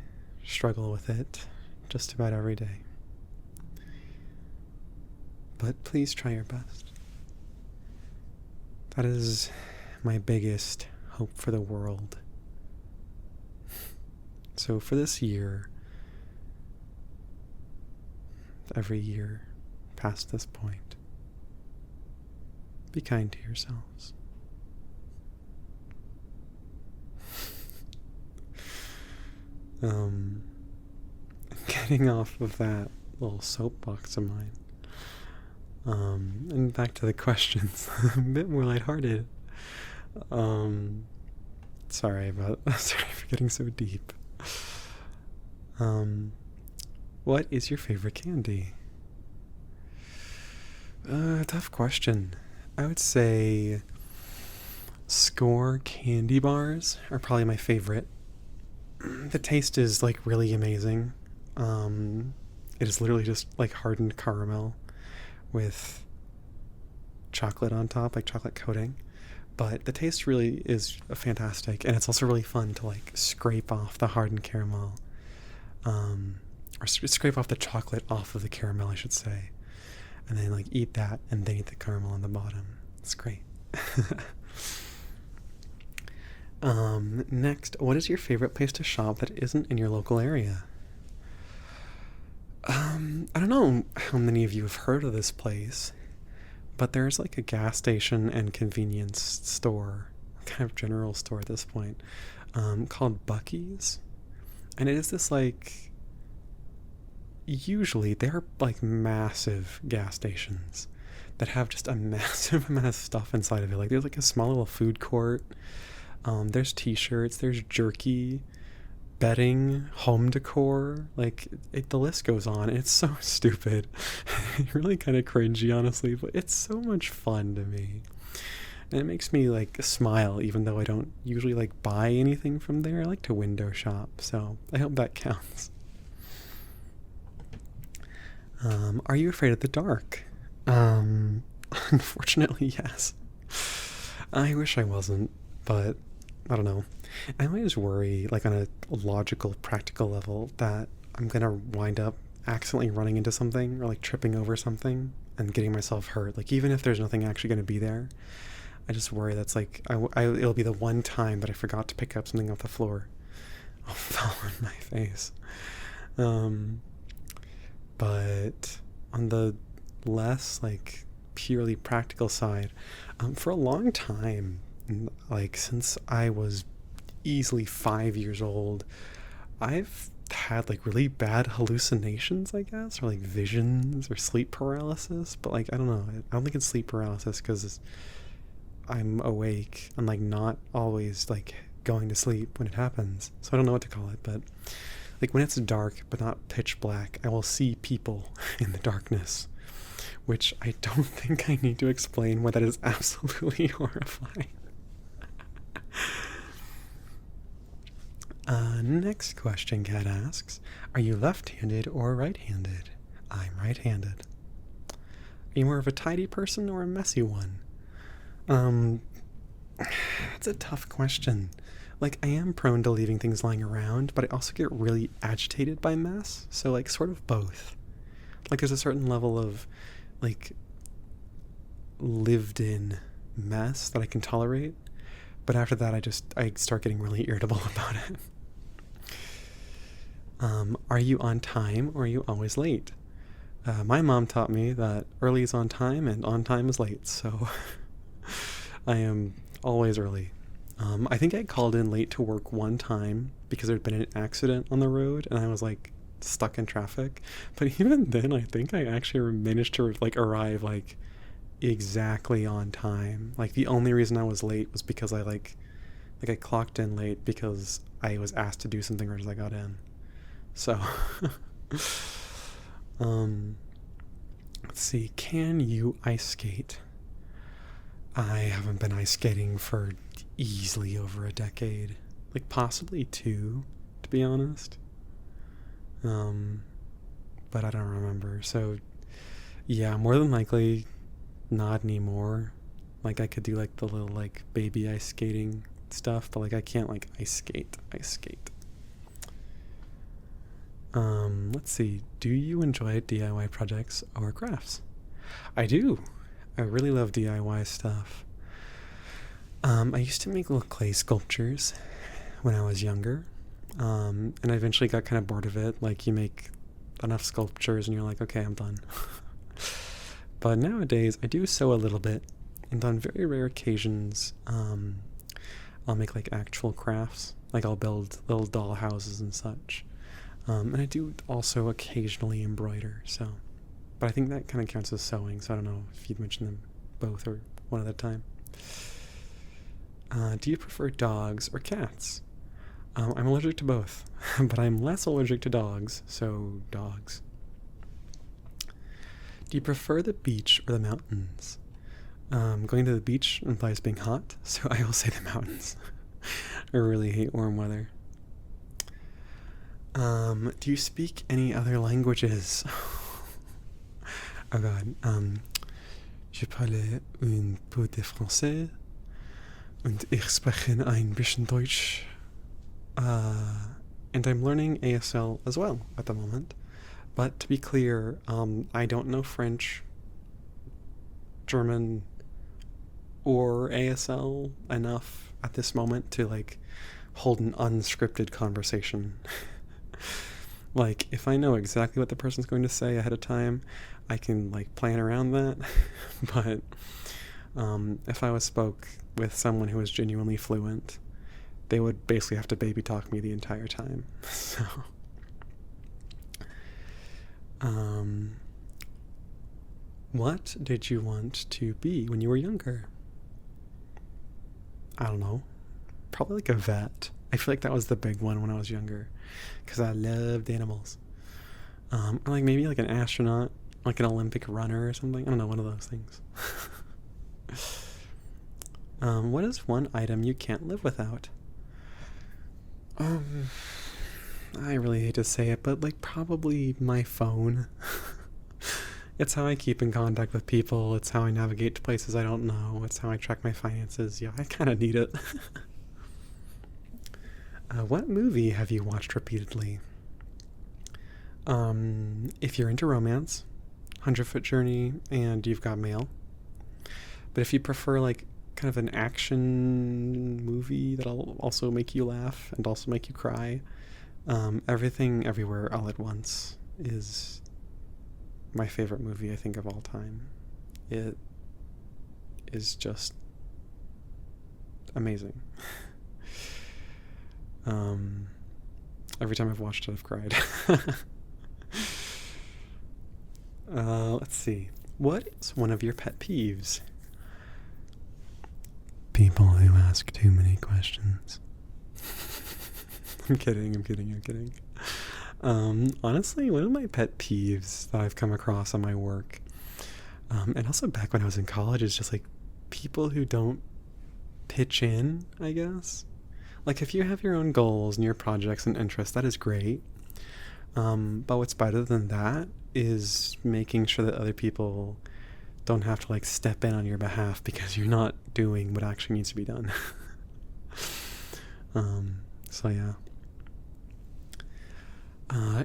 struggle with it just about every day. But please try your best. That is my biggest hope for the world. So for this year, every year past this point, be kind to yourselves. Getting off of that little soapbox of mine, and back to the questions, a bit more lighthearted. Sorry for getting so deep. What is your favorite candy? Tough question. I would say Score candy bars are probably my favorite. The taste is like really amazing. It is literally just like hardened caramel with chocolate on top, like chocolate coating. But the taste really is fantastic, and it's also really fun to like scrape off the hardened caramel, or scrape off the chocolate off of the caramel, I should say, and then like eat that, and then eat the caramel on the bottom. It's great. Next, what is your favorite place to shop that isn't in your local area? I don't know how many of you have heard of this place, but there's like a gas station and convenience store, kind of general store at this point, called Buc-ee's. And it is this like, usually they're like massive gas stations that have just a massive amount of stuff inside of it. Like there's like a small little food court. There's t-shirts, there's jerky, bedding, home decor, like the list goes on. It's so stupid. Really kind of cringy, honestly, but it's so much fun to me. And it makes me like smile, even though I don't usually like buy anything from there. I like to window shop, so I hope that counts. Are you afraid of the dark? Unfortunately, yes. I wish I wasn't, but I don't know. I always worry, like on a logical, practical level, that I'm gonna wind up accidentally running into something or like tripping over something and getting myself hurt. Like even if there's nothing actually gonna be there, I just worry that's like it'll be the one time that I forgot to pick up something off the floor. I'll fall on my face. But on the less like purely practical side, for a long time, like since I was easily 5 years old, I've had like really bad hallucinations, I guess, or like visions or sleep paralysis. But like I don't know, I don't think it's sleep paralysis because I'm awake and like not always like going to sleep when it happens, so I don't know what to call it. But like when it's dark but not pitch black, I will see people in the darkness, which I don't think I need to explain why that is absolutely horrifying. Next question, Kat asks, are you left-handed or right-handed? I'm right-handed. Are you more of a tidy person or a messy one? That's a tough question. Like, I am prone to leaving things lying around, but I also get really agitated by mess, so like sort of both. Like there's a certain level of like lived-in mess that I can tolerate, but after that I start getting really irritable about it. Are you on time or are you always late? My mom taught me that early is on time and on time is late, so I am always early. I think I called in late to work one time because there'd been an accident on the road and I was like stuck in traffic. But even then, I think I actually managed to like arrive like exactly on time. Like the only reason I was late was because I I clocked in late because I was asked to do something right as I got in. So, let's see. Can you ice skate? I haven't been ice skating for easily over a decade, like possibly 2, to be honest. But I don't remember. So yeah, more than likely not anymore. Like I could do like the little like baby ice skating stuff, but like I can't like ice skate. Let's see. Do you enjoy DIY projects or crafts? I do. I really love DIY stuff. I used to make little clay sculptures when I was younger. And I eventually got kind of bored of it. Like you make enough sculptures and you're like, okay, I'm done. But nowadays I do sew a little bit, and on very rare occasions, I'll make like actual crafts. Like I'll build little doll houses and such. And I do also occasionally embroider, so. But I think that kind of counts as sewing, so I don't know if you'd mention them both or one at a time. Do you prefer dogs or cats? I'm allergic to both, but I'm less allergic to dogs, so dogs. Do you prefer the beach or the mountains? Going to the beach implies being hot, so I will say the mountains. I really hate warm weather. Do you speak any other languages? Oh god. Je parle un peu de français und ich spreche ein bisschen Deutsch. And I'm learning ASL as well at the moment. But to be clear, I don't know French, German, or ASL enough at this moment to like hold an unscripted conversation. Like if I know exactly what the person's going to say ahead of time, I can like plan around that. But if I spoke with someone who was genuinely fluent, they would basically have to baby talk me the entire time. So what did you want to be when you were younger? I don't know. Probably like a vet. I feel like that was the big one when I was younger, because I loved animals. Or like maybe like an astronaut, like an Olympic runner or something. I don't know, one of those things. What is one item you can't live without? I really hate to say it, but like probably my phone. It's how I keep in contact with people. It's how I navigate to places I don't know. It's how I track my finances. Yeah, I kind of need it. What movie have you watched repeatedly? If you're into romance, 100-Foot Journey and You've Got Mail. But if you prefer like kind of an action movie that'll also make you laugh and also make you cry, Everything Everywhere All at Once is my favorite movie, I think, of all time. It is just amazing. Every time I've watched it, I've cried. Let's see. What is one of your pet peeves? People who ask too many questions. I'm kidding. Honestly, one of my pet peeves that I've come across on my work, and also back when I was in college, is just like people who don't pitch in, I guess. Like if you have your own goals and your projects and interests, that is great. But what's better than that is making sure that other people don't have to like step in on your behalf because you're not doing what actually needs to be done. So yeah.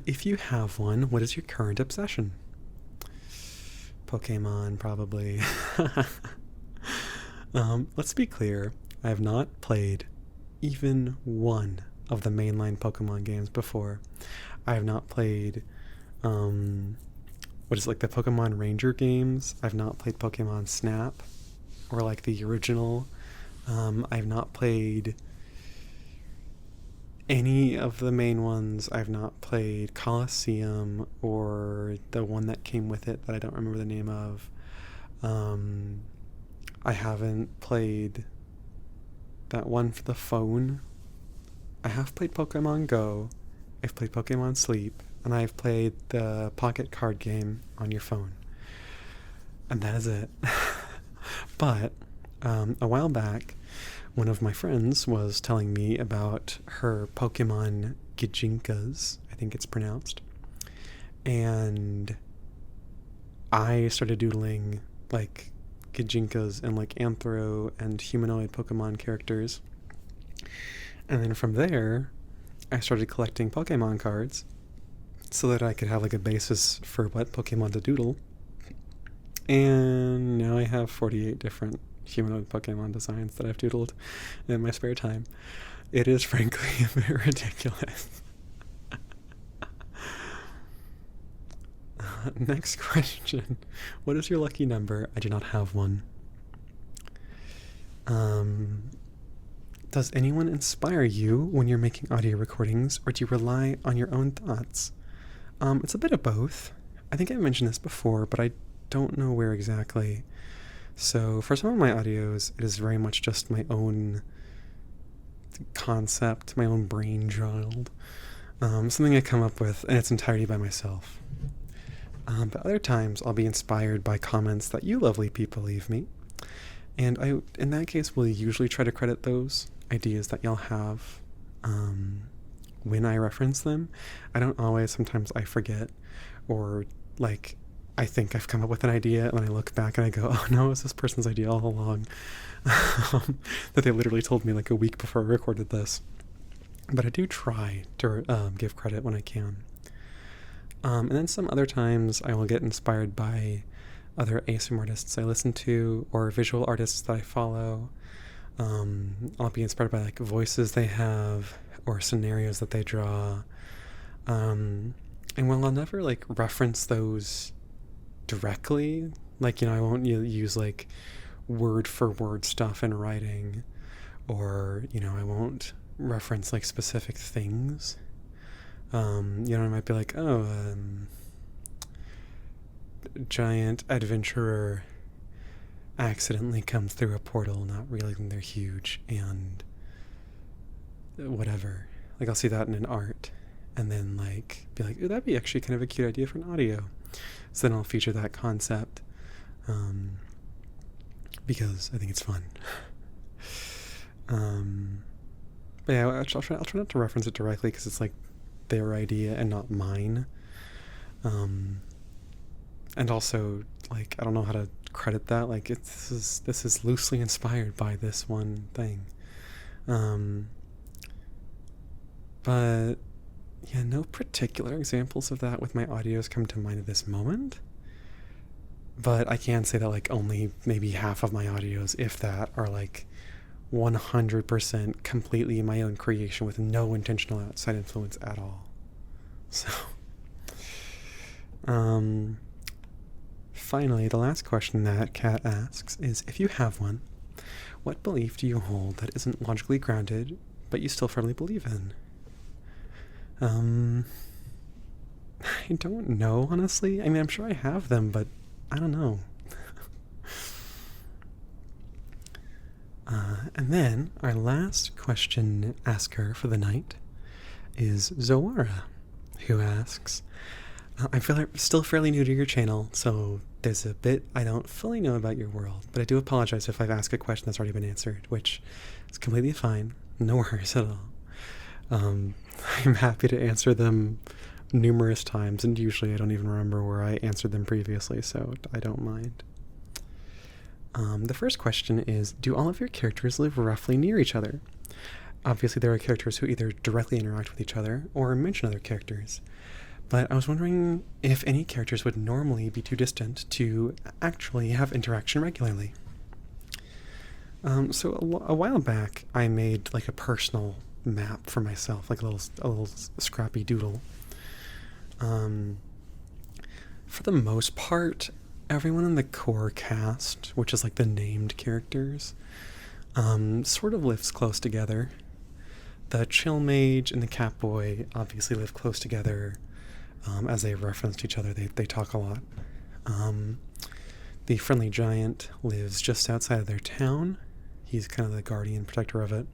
If you have one, what is your current obsession? Pokemon, probably. Let's be clear. I have not played even one of the mainline Pokemon games before. I have not played, what is it, like the Pokemon Ranger games. I've not played Pokemon Snap or like the original. I've not played any of the main ones. I've not played Colosseum or the one that came with it that I don't remember the name of. I haven't played that one for the phone. I have played Pokemon Go. I've played Pokemon Sleep. And I've played the Pocket card game on your phone. And that is it. But a while back, one of my friends was telling me about her Pokemon Gijinkas, I think it's pronounced, and I started doodling like Gijinkas and like anthro and humanoid Pokemon characters. And then from there, I started collecting Pokemon cards so that I could have like a basis for what Pokemon to doodle. And now I have 48 different humanoid Pokemon designs that I've doodled in my spare time. It is frankly a bit ridiculous. Next question. What is your lucky number? I do not have one. Does anyone inspire you when you're making audio recordings, or do you rely on your own thoughts? It's a bit of both. I think I mentioned this before, but I don't know where exactly. So for some of my audios, it is very much just my own concept, my own brainchild, something I come up with in its entirety by myself. But other times I'll be inspired by comments that you lovely people leave me. And I, in that case, will usually try to credit those ideas that y'all have when I reference them. I don't always. Sometimes I forget, or like I think I've come up with an idea and I look back and I go, oh no, it's this person's idea all along. That they literally told me like a week before I recorded this. But I do try to give credit when I can. And then some other times I will get inspired by other ASMR artists I listen to or visual artists that I follow. I'll be inspired by like voices they have or scenarios that they draw. And while I'll never like reference those directly, like, you know, I won't use like word for word stuff in writing, or, you know, I won't reference like specific things. You know, I might be like, oh, giant adventurer accidentally comes through a portal, not realizing they're huge, and whatever. Like, I'll see that in an art, and then like be like, ooh, that'd be actually kind of a cute idea for an audio. So then I'll feature that concept, because I think it's fun. But yeah, I'll try not to reference it directly because it's like their idea and not mine. And also, like, I don't know how to credit that. Like, this is loosely inspired by this one thing. But yeah, no particular examples of that with my audios come to mind at this moment. But I can say that like only maybe half of my audios, if that, are like 100% completely my own creation with no intentional outside influence at all. So, finally, the last question that Kat asks is, if you have one, what belief do you hold that isn't logically grounded, but you still firmly believe in? I don't know, honestly. I mean, I'm sure I have them, but I don't know. And then our last question asker for the night is Zoara, who asks, I'm still fairly new to your channel, so there's a bit I don't fully know about your world, but I do apologize if I've asked a question that's already been answered, which is completely fine. No worries at all. I'm happy to answer them numerous times, and usually I don't even remember where I answered them previously, so I don't mind. The first question is, do all of your characters live roughly near each other? Obviously there are characters who either directly interact with each other or mention other characters, but I was wondering if any characters would normally be too distant to actually have interaction regularly. So a while back I made like a personal map for myself, like a little scrappy doodle. For the most part, everyone in the core cast, which is like the named characters, sort of lives close together. The Chill Mage and the Catboy obviously live close together. As they reference each other, they talk a lot. The Friendly Giant lives just outside of their town. He's kind of the guardian protector of it.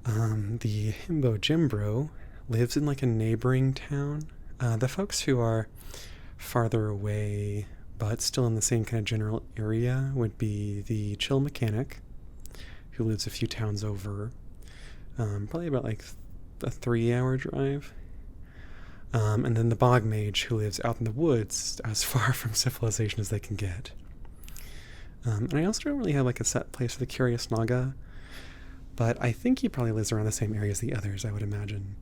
The Himbo Jimbro lives in like a neighboring town. The folks who are farther away but still in the same kind of general area would be the Chill Mechanic, who lives a few towns over, probably about like a 3-hour drive. And then the bog mage, who lives out in the woods as far from civilization as they can get. And I also don't really have like a set place for the Curious Naga, but I think he probably lives around the same area as the others, I would imagine.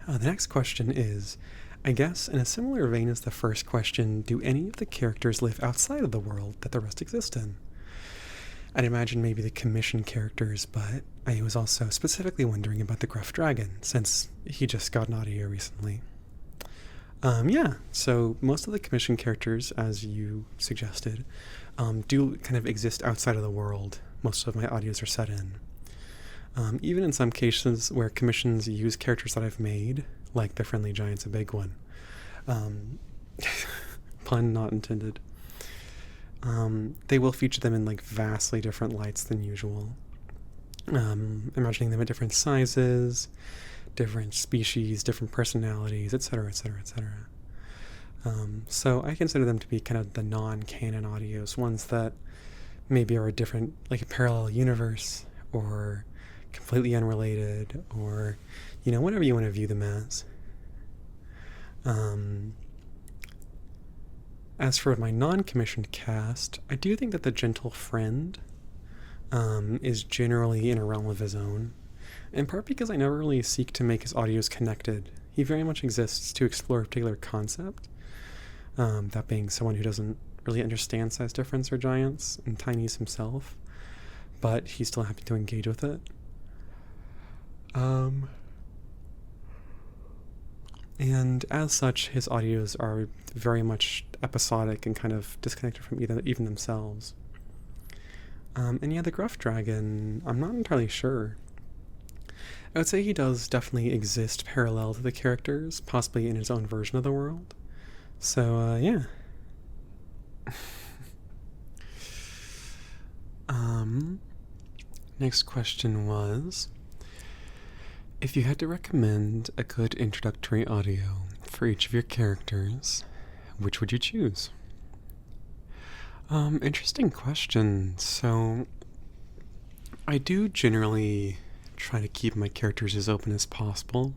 The next question is, I guess in a similar vein as the first question, do any of the characters live outside of the world that the rest exist in? I'd imagine maybe the commission characters, but I was also specifically wondering about the Gruff Dragon, since he just got an audio recently. So most of the commission characters, as you suggested, do kind of exist outside of the world most of my audios are set in. Even in some cases where commissions use characters that I've made, like the Friendly Giant's a big one. Pun not intended. They will feature them in like vastly different lights than usual. Imagining them at different sizes, different species, different personalities, etc., etc., etc. So I consider them to be kind of the non-canon audios, ones that maybe are a different, like a parallel universe, or completely unrelated, or, whatever you want to view them as. As for my non-commissioned cast, I do think that the Gentle Friend is generally in a realm of his own, in part because I never really seek to make his audios connected. He very much exists to explore a particular concept, that being someone who doesn't really understand size difference or giants, and tinies himself, but he's still happy to engage with it. And as such, his audios are very much episodic and kind of disconnected from even themselves. The Gruff Dragon, I'm not entirely sure. I would say he does definitely exist parallel to the characters, possibly in his own version of the world. So, yeah. Next question was, if you had to recommend a good introductory audio for each of your characters, which would you choose? Interesting question. So, I do generally try to keep my characters as open as possible,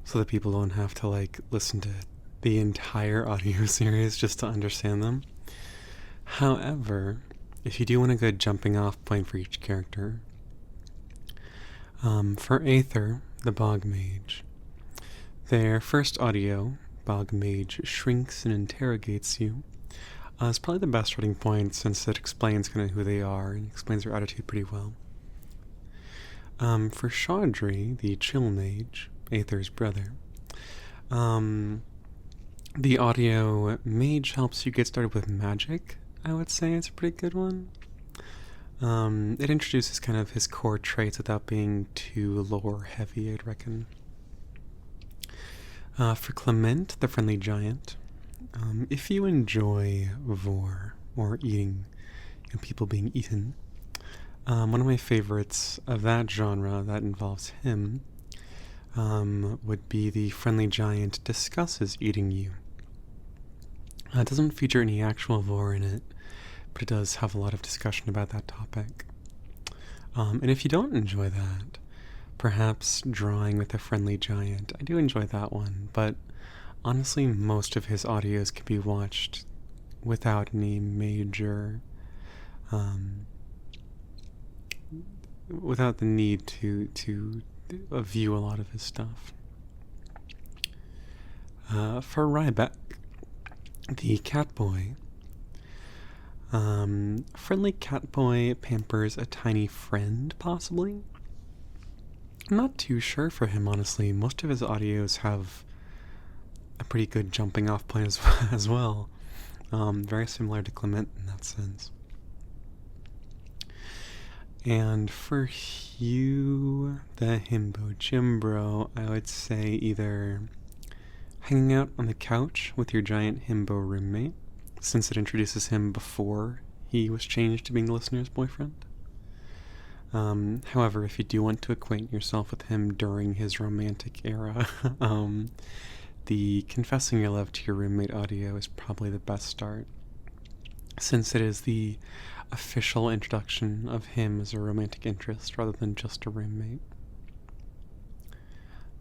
so that people don't have to, listen to the entire audio series just to understand them. However, if you do want a good jumping off point for each character, for Aether, the Bog Mage, their first audio, Bog Mage Shrinks and Interrogates You, is probably the best starting point, since it explains kind of who they are and explains their attitude pretty well. For Chaudry, the Chill Mage, Aether's brother, the audio Mage helps you get started with magic, I would say it's a pretty good one. It introduces kind of his core traits without being too lore heavy, I'd reckon. For Clement, the Friendly Giant, if you enjoy vor, or eating, people being eaten, one of my favorites of that genre that involves him would be the Friendly Giant Discusses Eating You. It doesn't feature any actual vor in it, but it does have a lot of discussion about that topic. And if you don't enjoy that, perhaps Drawing with a Friendly Giant. I do enjoy that one, but honestly, most of his audios can be watched without any major, without the need to view a lot of his stuff. For Ryback, the Catboy, Friendly Catboy pampers a tiny friend, possibly? I'm not too sure for him, honestly. Most of his audios have a pretty good jumping off point as well. Very similar to Clement in that sense. And for Hugh, the Himbo Jimbro, I would say either hanging out on the couch with your giant himbo roommate, since it introduces him before he was changed to being the listener's boyfriend. However, if you do want to acquaint yourself with him during his romantic era, the Confessing Your Love to Your Roommate audio is probably the best start. since it is the official introduction of him as a romantic interest rather than just a roommate.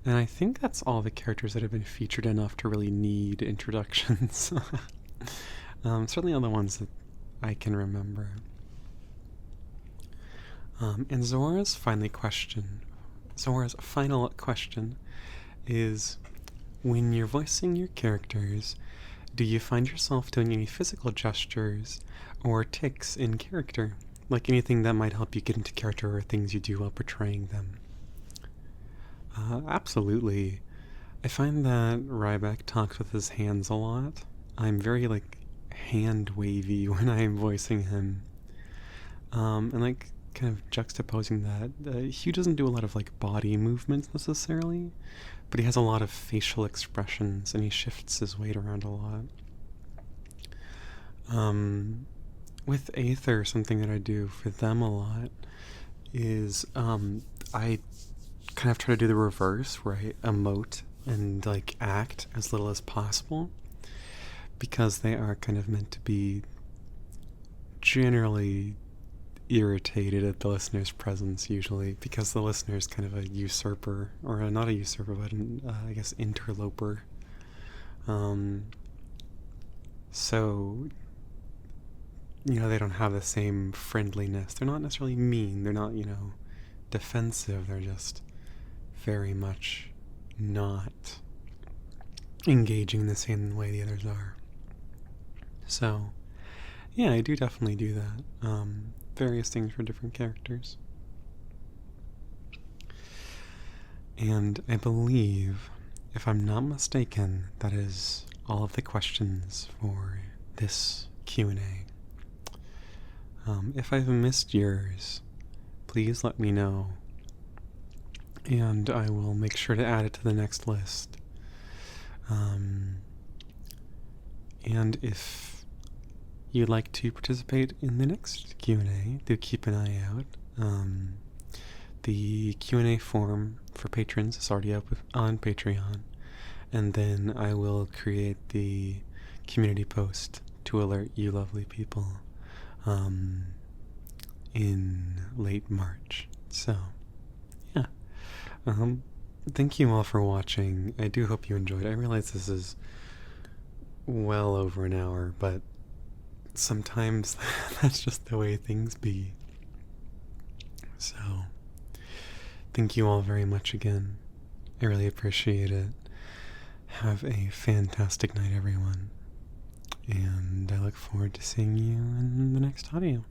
And I think that's all the characters that have been featured enough to really need introductions. Certainly all the ones that I can remember. And Zora's final question is, when you're voicing your characters, do you find yourself doing any physical gestures or tics in character? Like anything that might help you get into character or things you do while portraying them? Absolutely. I find that Ryback talks with his hands a lot. I'm very, hand wavy when I'm voicing him. And, kind of juxtaposing that, Hugh doesn't do a lot of, body movements necessarily, but he has a lot of facial expressions, and he shifts his weight around a lot. With Aether, something that I do for them a lot is, I kind of try to do the reverse, where I emote and, act as little as possible, because they are kind of meant to be generally irritated at the listener's presence, usually, because the listener is kind of a usurper, or not a usurper, but I guess interloper. So, they don't have the same friendliness. They're not necessarily mean. They're not, defensive. They're just very much not engaging the same way the others are. So, yeah, I do definitely do that. Various things for different characters. And I believe, if I'm not mistaken, that is all of the questions for this Q&A. If I've missed yours, please let me know, and I will make sure to add it to the next list. And if you'd like to participate in the next Q&A, do keep an eye out. The Q&A form for patrons is already up on Patreon, and then I will create the community post to alert you lovely people in late March. So, yeah. Thank you all for watching. I do hope you enjoyed. I realize this is well over an hour, but sometimes that's just the way things be. So, thank you all very much again. I really appreciate it. Have a fantastic night, everyone. And I look forward to seeing you in the next audio.